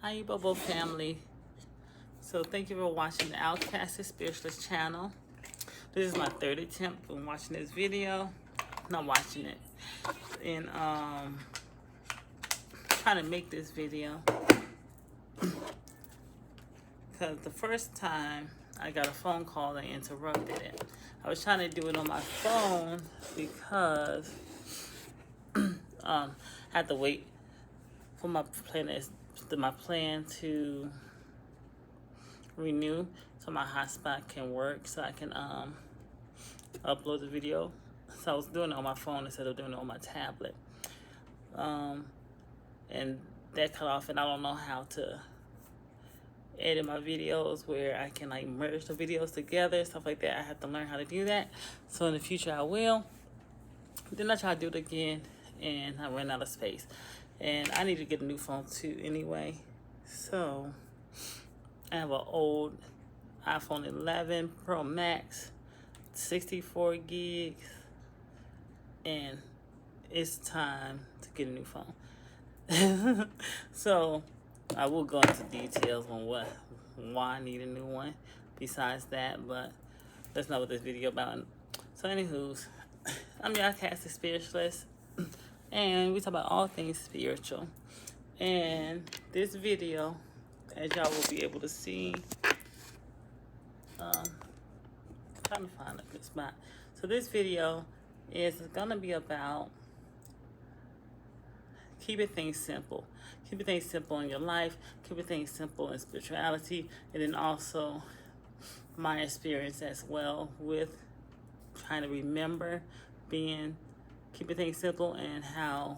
Hi, you Bobo family. So thank you for watching the Outcasted Spiritualist channel. This is my third attempt on watching this video. Not watching it. And trying to make this video. Because the first time I got a phone call and interrupted it. I was trying to do it on my phone because I had to wait for my plan to renew so my hotspot can work, so I can upload the video. So I was doing it on my phone instead of doing it on my tablet, and that cut off, and I don't know how to edit my videos where I can like merge the videos together, stuff like that. I have to learn how to do that, so in the future I will. Then I tried to do it again and I ran out of space, and I need to get a new phone too anyway. So I have an old iPhone 11 Pro Max, 64 gigs, and it's time to get a new phone. So I will go into details on why I need a new one besides that, but that's not what this video about. So anywho's, I'm your Outcasted Spiritualist, and we talk about all things spiritual. And this video, as y'all will be able to see, trying to find a good spot. So this video is gonna be about keeping things simple. Keeping things simple in your life, keeping things simple in spirituality, and then also my experience as well with trying to remember keeping things simple, and how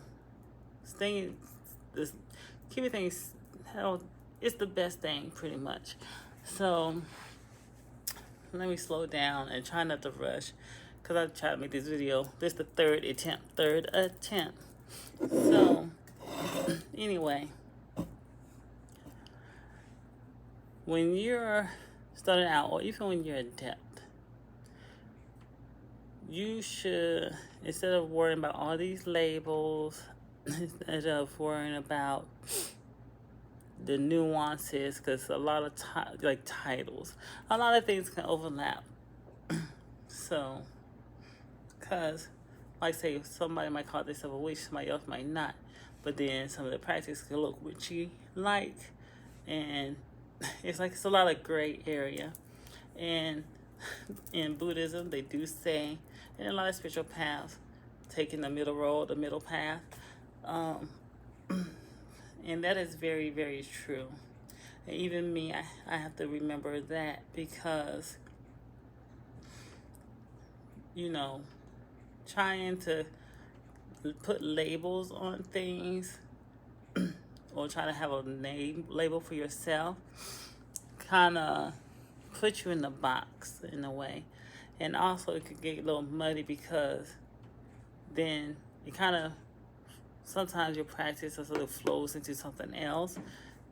keeping things, how it's the best thing pretty much. So let me slow down and try not to rush, because I tried to make this video. This is the third attempt. So anyway, when you're starting out, or even when you're adept, you should, instead of worrying about all these labels, instead of worrying about the nuances, because a lot of titles, a lot of things can overlap. So, because like say somebody might call themselves a witch, somebody else might not, but then some of the practices can look witchy like, and it's a lot of gray area. And in Buddhism, they do say, and a lot of spiritual paths, taking the middle road, the middle path. And that is very, very true. And even me, I have to remember that, because, trying to put labels on things or try to have a label for yourself kind of put you in the box in a way. And also it could get a little muddy, because then it kind of, sometimes your practice sort of flows into something else,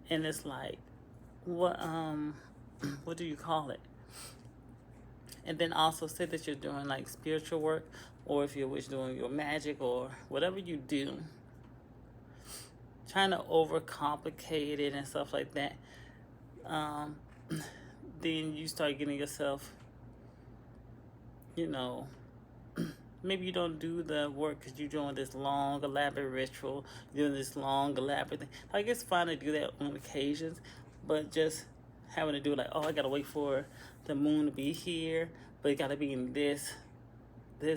and it's like, what do you call it? And then also say that you're doing like spiritual work, or if you're doing your magic or whatever you do, trying to overcomplicate it and stuff like that, then you start getting yourself, maybe you don't do the work because you're doing this long, elaborate ritual, doing this long, elaborate thing. Like, it's fine to do that on occasions, but just having to do like, oh, I gotta wait for the moon to be here, but it gotta be in this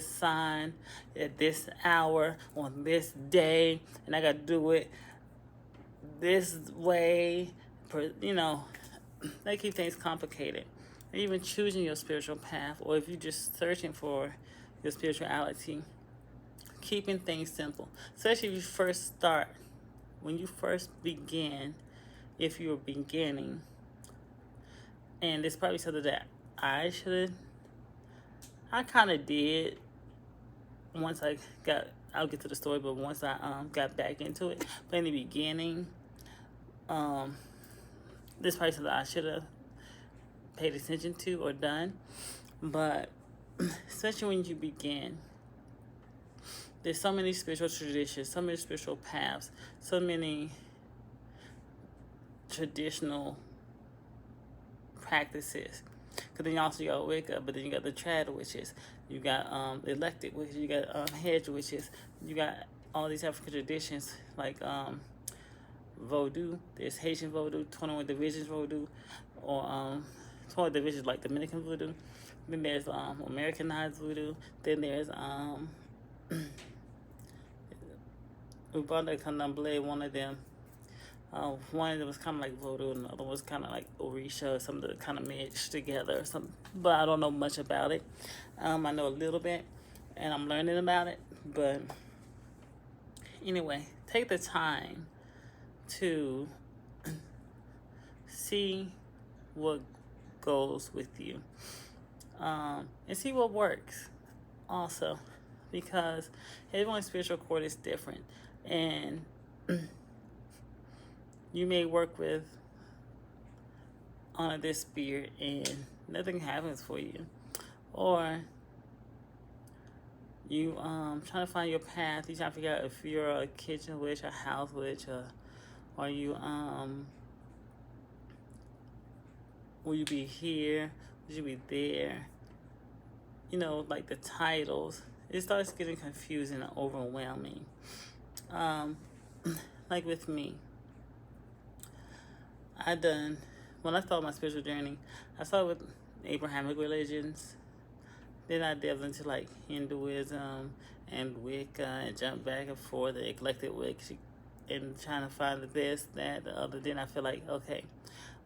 sign at this hour on this day, and I gotta do it this way. They keep things complicated. And even choosing your spiritual path, or if you're just searching for your spirituality, keeping things simple, especially if you first start, when you first begin, if you're beginning. And it's probably something that I kind of did once I'll get to the story, but once I got back into it. But in the beginning, this is probably something I should have paid attention to or done. But especially when you begin, there's so many spiritual traditions, so many spiritual paths, so many traditional practices. Because then you also got Wicca, but then you got the trad witches, you got elected witches, you got hedge witches, you got all these African traditions like voodoo. There's Haitian voodoo, 21 divisions voodoo, or 21 divisions like Dominican voodoo. Then there's Americanized voodoo. Then there's Ubanda Candomblé, one of them. One of them was kind of like voodoo, and the other was kind of like Orisha, some of the kind of mixed together, some, but I don't know much about it. I know a little bit, and I'm learning about it. But anyway, take the time to see what goes with you, and see what works also, because everyone's spiritual cord is different, and you may work with on this spirit and nothing happens for you, or you trying to find your path. You trying to figure out if you're a kitchen witch, a house witch, or you will you be here, will you be there, you know, like the titles. It starts getting confusing and overwhelming. Like with me, when I started my spiritual journey, I started with Abrahamic religions. Then I delved into like Hinduism and Wicca, and jumped back and forth, the eclectic Wicca, and trying to find the this, that, the other. Then I feel like, okay,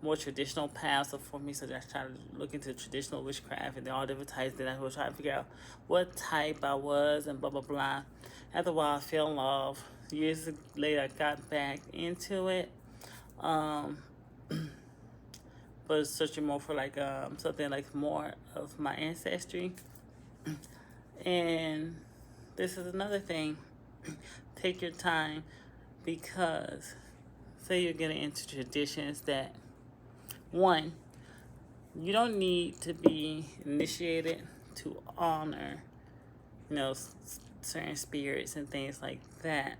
more traditional paths are for me, so I tried to look into traditional witchcraft and all different types. Then I was trying to figure out what type I was and blah, blah, blah. After a while, I fell off. Years later, I got back into it. But searching more for like something like more of my ancestry. And this is another thing. Take your time, because say you're getting into traditions that, one, you don't need to be initiated to honor, you know, certain spirits and things like that.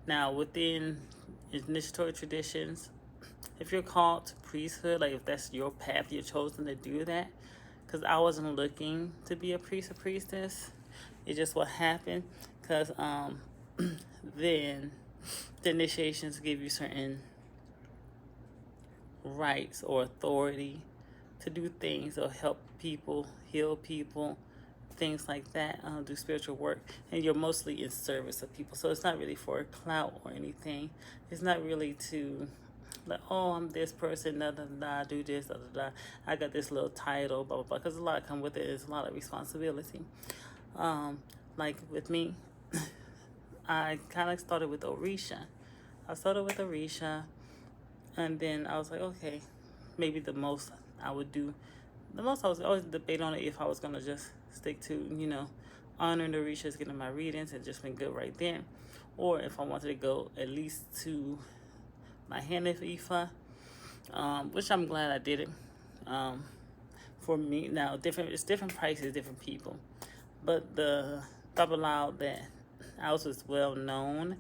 Now, within initiatory traditions, if you're called to priesthood, like if that's your path, you're chosen to do that, because I wasn't looking to be a priest or priestess. It's just what happened, because then the initiations give you certain rights or authority to do things or help people, heal people, things like that, do spiritual work, and you're mostly in service of people. So it's not really for clout or anything. It's not really to like, oh, I'm this person, da da da, do this, da da da. I got this little title, blah blah blah. Because a lot come with it. It's a lot of responsibility. Like with me, I kind of started with Orisha. And then I was like, okay, maybe the most I would do. The most I was always debating on it if I was gonna just stick to, you know, honoring the Orishas, getting my readings, and just been good right there, or if I wanted to go at least to my hand of Ifa, which I'm glad I did it. For me now, it's different prices, different people, but the Babalawo that I was well known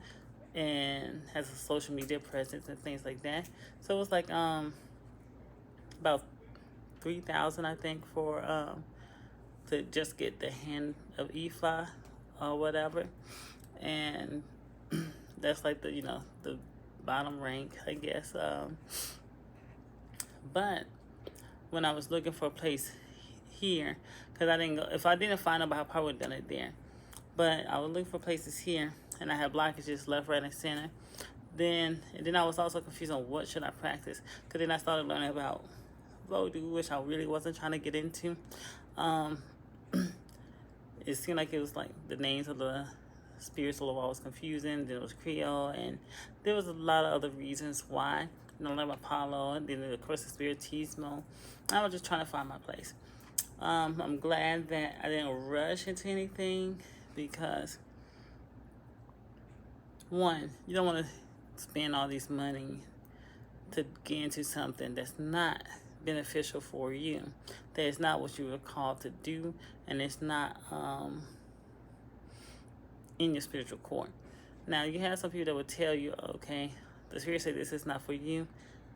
and has a social media presence and things like that. So it was like about 3,000, I think, for to just get the hand of Ifa or whatever, and that's like the, you know, the bottom rank, I guess. But when I was looking for a place here, because I didn't go, if I didn't find out, I probably would have done it there. But I was looking for places here, and I had blockages left, right, and center. And then I was also confused on what should I practice, because then I started learning about voodoo, which I really wasn't trying to get into. It seemed like it was like the names of the spirits of law was confusing. Then it was Creole, and there was a lot of other reasons why. You know, like Apollo, and then of course the Spiritismo. I was just trying to find my place. I'm glad that I didn't rush into anything, because one, you don't want to spend all this money to get into something that's not beneficial for you, that is not what you were called to do, and it's not in your spiritual core. Now, you have some people that will tell you, okay, the spirit said this is not for you.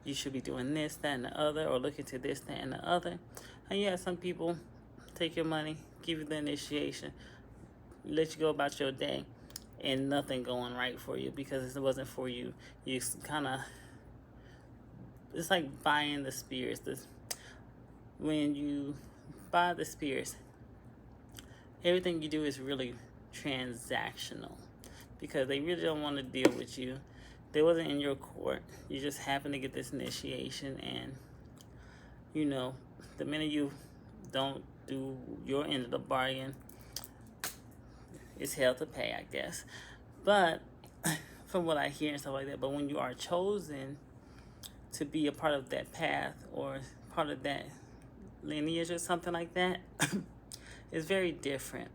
You should be doing this, that, and the other, or look into this, that, and the other. And you have some people take your money, give you the initiation, let you go about your day, and nothing going right for you because it wasn't for you. You kind of, it's like buying the spirits. When you buy the spirits, everything you do is really transactional because they really don't want to deal with you. They wasn't in your court. You just happen to get this initiation, and you know, the minute you don't do your end of the bargain, it's hell to pay, I guess. But from what I hear and stuff like that, but when you are chosen to be a part of that path or part of that lineage or something like that, it's very different.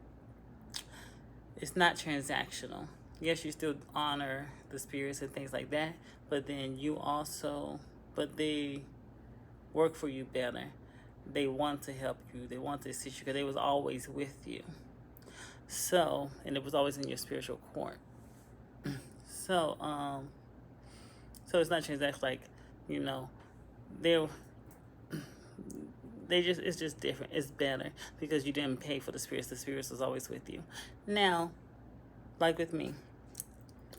It's not transactional. Yes, you still honor the spirits and things like that, but then you also, but they work for you better. They want to help you. They want to assist you because they was always with you. So, and it was always in your spiritual court. So, so it's not transactional, like, you know, it's just different. It's better because you didn't pay for the spirits. The spirits was always with you. Now, like with me,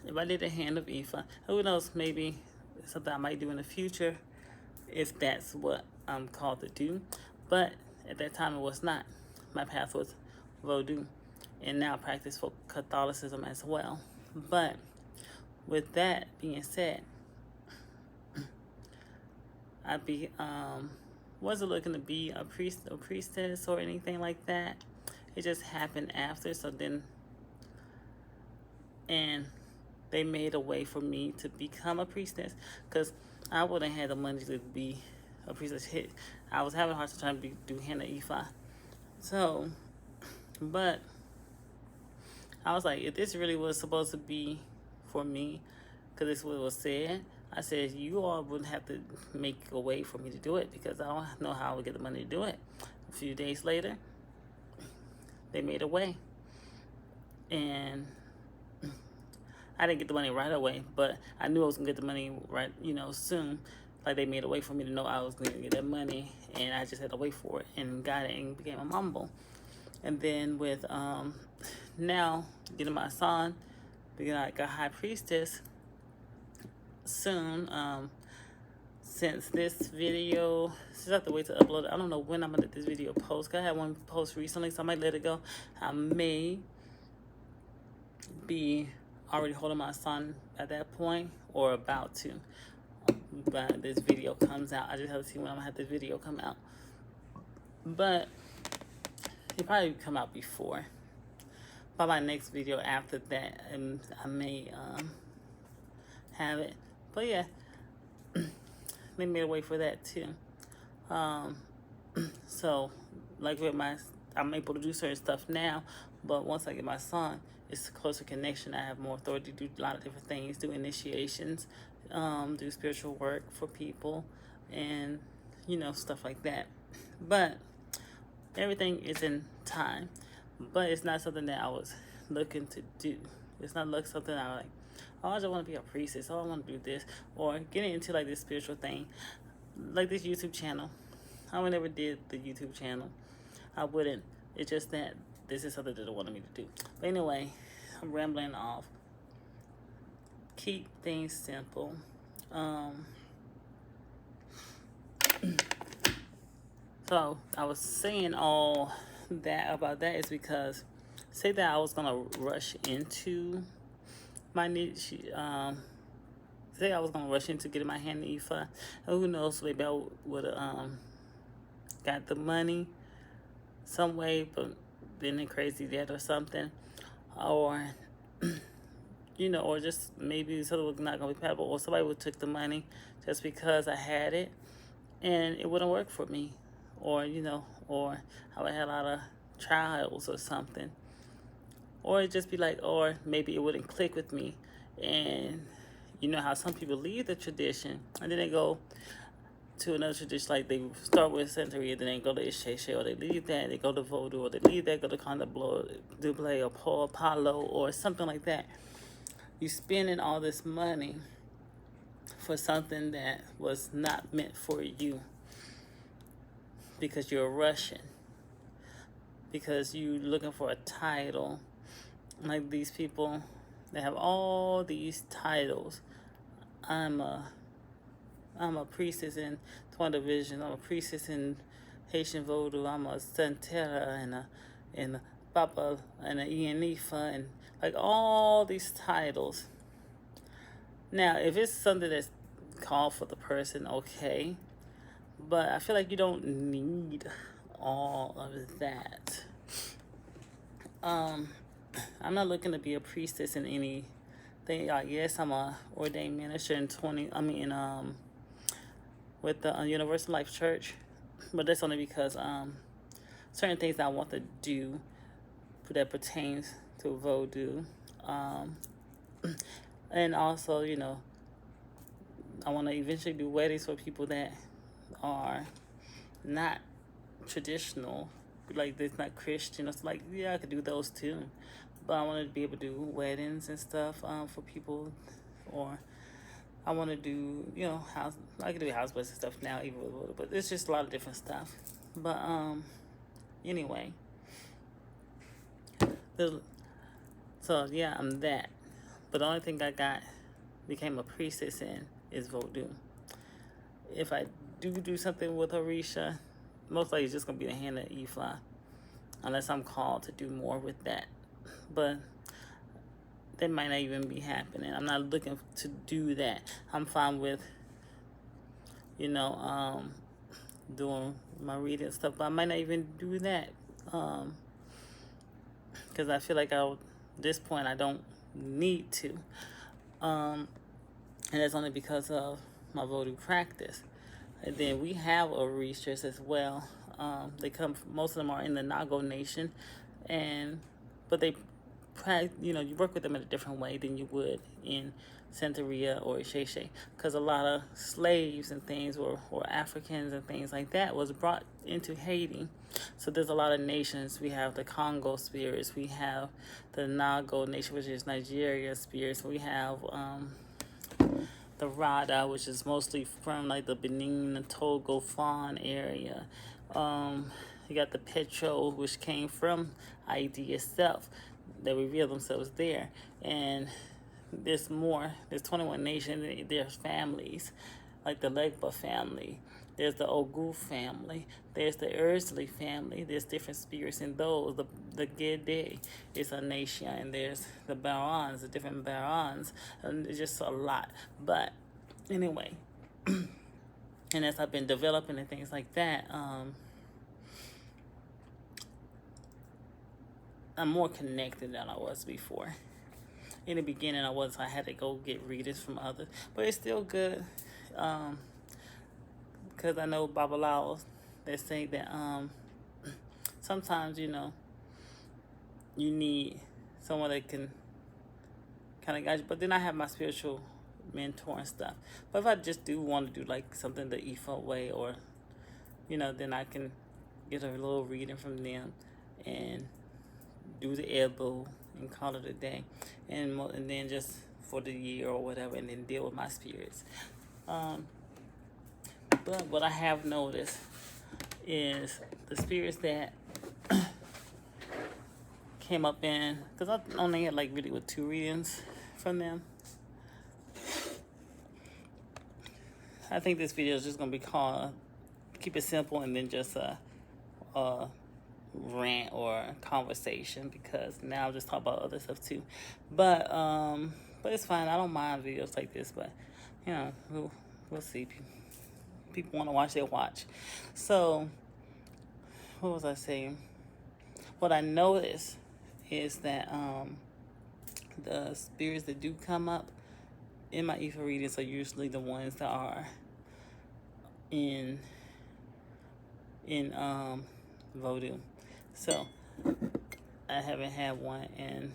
if I did a hand of Ifa, who knows, maybe something I might do in the future if that's what I'm called to do. But at that time, it was not. My path was Vodou, and now I practice for Catholicism as well. But with that being said, I wasn't looking to be a priest or priestess or anything like that. It just happened after. So then, and they made a way for me to become a priestess because I wouldn't have the money to be a priestess. I was having a hard time trying to do henna Ifa. So, but I was like, if this really was supposed to be for me, because this is what was said, I said, you all wouldn't have to make a way for me to do it because I don't know how I would get the money to do it. A few days later, they made a way. And I didn't get the money right away, but I knew I was going to get the money right, soon. Like, they made a way for me to know I was going to get that money, and I just had to wait for it and got it and became a mambo. And then with now getting my son, being like a high priestess soon, since this video, since I have to wait to upload it, I don't know when I'm going to let this video post. I had one post recently, so I might let it go. I may be already holding my son at that point or about to. But this video comes out, I just have to see when I'm going to have this video come out. But it probably come out before. By my next video after that, I may have it. But yeah, they made a way for that too. So, like with I'm able to do certain stuff now, but once I get my son, it's a closer connection. I have more authority to do a lot of different things, do initiations, do spiritual work for people, and, stuff like that. But everything is in time. But it's not something that I was looking to do. It's not something I like, oh, I just want to be a priestess. Oh, I want to do this. Or getting into like this spiritual thing. Like this YouTube channel. I would never did the YouTube channel. I wouldn't. It's just that this is something that they wanted me to do. But anyway, I'm rambling off. Keep things simple. So I was saying all that about that is because say that I was gonna rush into my need. Say I was gonna rush into getting my hand in Ifa. Who knows? Maybe I would have got the money some way, but been in crazy debt or something, or or just maybe something was not gonna be compatible, or somebody would took the money just because I had it, and it wouldn't work for me, or or I would have a lot of trials or something, or it just be like, or maybe it wouldn't click with me, and you know how some people leave the tradition and then they go to another tradition, like they start with Santeria, then they go to Isheshe, or they leave that, they go to Vodou, or they leave that, go to Conda Duble or Apollo, or something like that. you spending all this money for something that was not meant for you because you're Russian, because you looking for a title. Like these people that have all these titles. I'm a priestess in 20 division. I'm a priestess in Haitian Voodoo. I'm a Santera and a Papa and a Ianifa and like all these titles. Now, if it's something that's called for the person, okay. But I feel like you don't need all of that. I'm not looking to be a priestess in anything. Yes, I'm a ordained minister with the Universal Life Church, but that's only because certain things I want to do that pertains to voodoo, and also I want to eventually do weddings for people that are not traditional, like it's not Christian. It's like, yeah, I could do those too, but I wanted to be able to do weddings and stuff for people, or I want to do house. I could do house weddings and stuff now, even but it's just a lot of different stuff. But anyway, so yeah, I'm that. But the only thing I became a priestess in is voodoo. If I do something with Orisha, most likely it's just gonna be the hand of Ifla, unless I'm called to do more with that. But that might not even be happening. I'm not looking to do that. I'm fine with doing my reading stuff, but I might not even do that because I feel like at this point I don't need to, and that's only because of my voodoo practice. And then we have Orishas as well. They come. Most of them are in the Nago Nation, but they, you work with them in a different way than you would in Santeria or Sheshe, because a lot of slaves and things, or Africans and things like that, was brought into Haiti. So there's a lot of nations. We have the Congo spirits. We have the Nago Nation, which is Nigeria spirits. We have the Rada, which is mostly from like the Benin, the Togo, Fawn area. You got the Petro, which came from Haiti itself. They reveal themselves there. And there's more. There's 21 nations. There's families, like the Legba family. There's the Ogu family. There's the Ursley family. There's different spirits in those. The Gede is a nation, and there's the Barons, the different Barons, and it's just a lot. But anyway, and as I've been developing and things like that, I'm more connected than I was before. In the beginning, I had to go get readings from others, but it's still good. Because I know Babalaos, they say that sometimes, you need someone that can kind of guide you. But then I have my spiritual mentor and stuff. But if I just do want to do like something the Ifa way, or, then I can get a little reading from them and do the elbow and call it a day. And then just for the year or whatever, and then deal with my spirits. But what I have noticed is the spirits that came up in, because I only had like really with 2 readings from them. I think this video is just going to be called Keep It Simple, and then just a rant or conversation, because now I'm just talking about other stuff too. But it's fine. I don't mind videos like this, but we'll see. People want to watch, they watch. So, what was I saying? What I noticed is that the spirits that do come up in my Ifa readings are usually the ones that are in voodoo. So, I haven't had one, and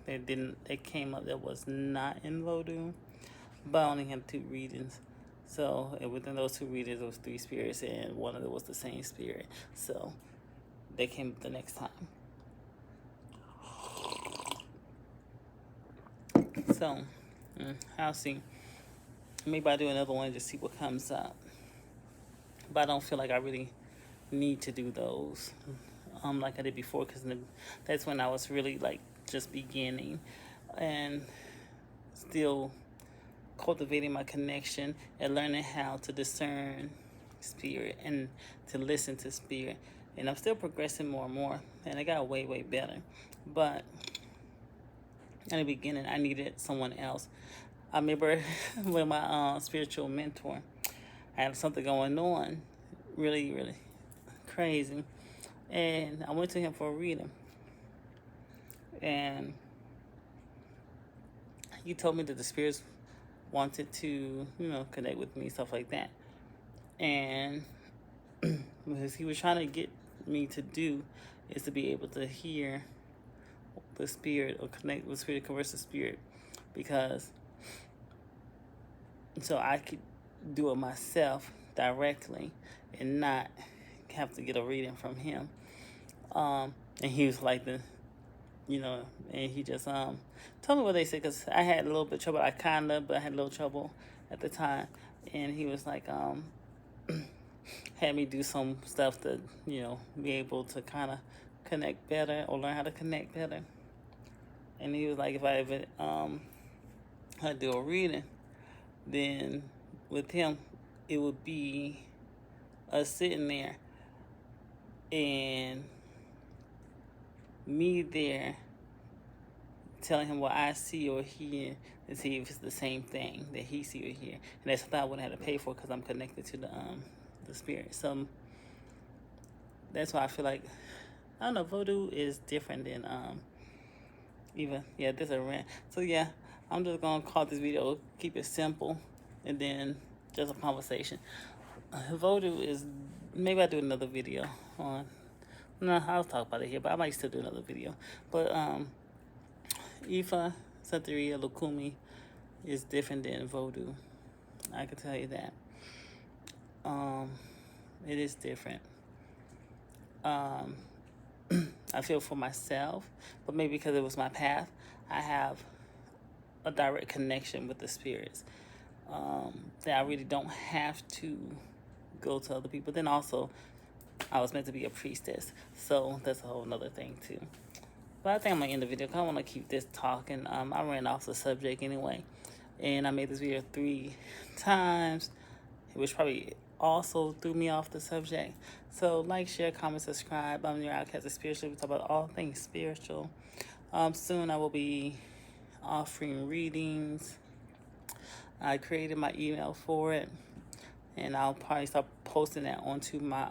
it came up that was not in voodoo, but I only had 2 readings. So within those 2 readings, there was 3 spirits, and one of them was the same spirit. So they came the next time. So I'll see. Maybe I'll do another one and just see what comes up. But I don't feel like I really need to do those like I did before, because that's when I was really like just beginning and still cultivating my connection and learning how to discern spirit and to listen to spirit. And I'm still progressing more and more, and I got way, way better. But in the beginning, I needed someone else. I remember with my spiritual mentor, I had something going on, really, really crazy. And I went to him for a reading. And he told me that the spirits wanted to, connect with me, stuff like that. And because he was trying to get me to do is to be able to hear the spirit or connect with spirit, converse with spirit, because so I could do it myself directly and not have to get a reading from him. And he was like and he just told me what they said, because I had a little bit of trouble. But I had a little trouble at the time. And he was like, had me do some stuff to, be able to kind of connect better or learn how to connect better. And he was like, if I ever had to do a reading, then with him, it would be us sitting there and me there telling him what I see or hear and see if it's the same thing that he see or hear. And that's something I wouldn't have to pay for, because I'm connected to the spirit. So that's why I feel like, I don't know, voodoo is different than there's a rant. So yeah, I'm just gonna call this video, keep it simple, and then just a conversation. Voodoo is, maybe I'll do another video on, no, I'll talk about it here, but I might still do another video. But Ifa, Santeria, Lukumi is different than voodoo. I can tell you that. It is different. I feel for myself, but maybe because it was my path, I have a direct connection with the spirits, that I really don't have to go to other people. Then also, I was meant to be a priestess, so that's a whole nother thing too. But I think I'm gonna end the video, because I want to keep this talking. I ran off the subject anyway, and I made this video 3 times, which probably also threw me off the subject. So like, share, comment, subscribe. I'm your outcast of spiritual. We talk about all things spiritual. Soon I will be offering readings. I created my email for it, and I'll probably start posting that onto my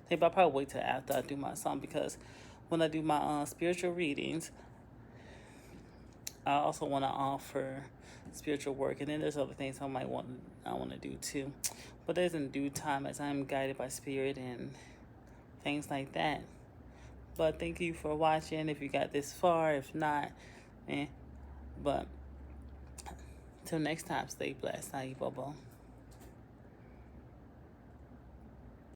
thing. But I'll probably wait till after I do my song, because when I do my spiritual readings, I also want to offer spiritual work, and then there's other things I want to do too. But there's in due time, as I'm guided by spirit and things like that. But thank you for watching, if you got this far. If not, but till next time, stay blessed. Bye, Bobo.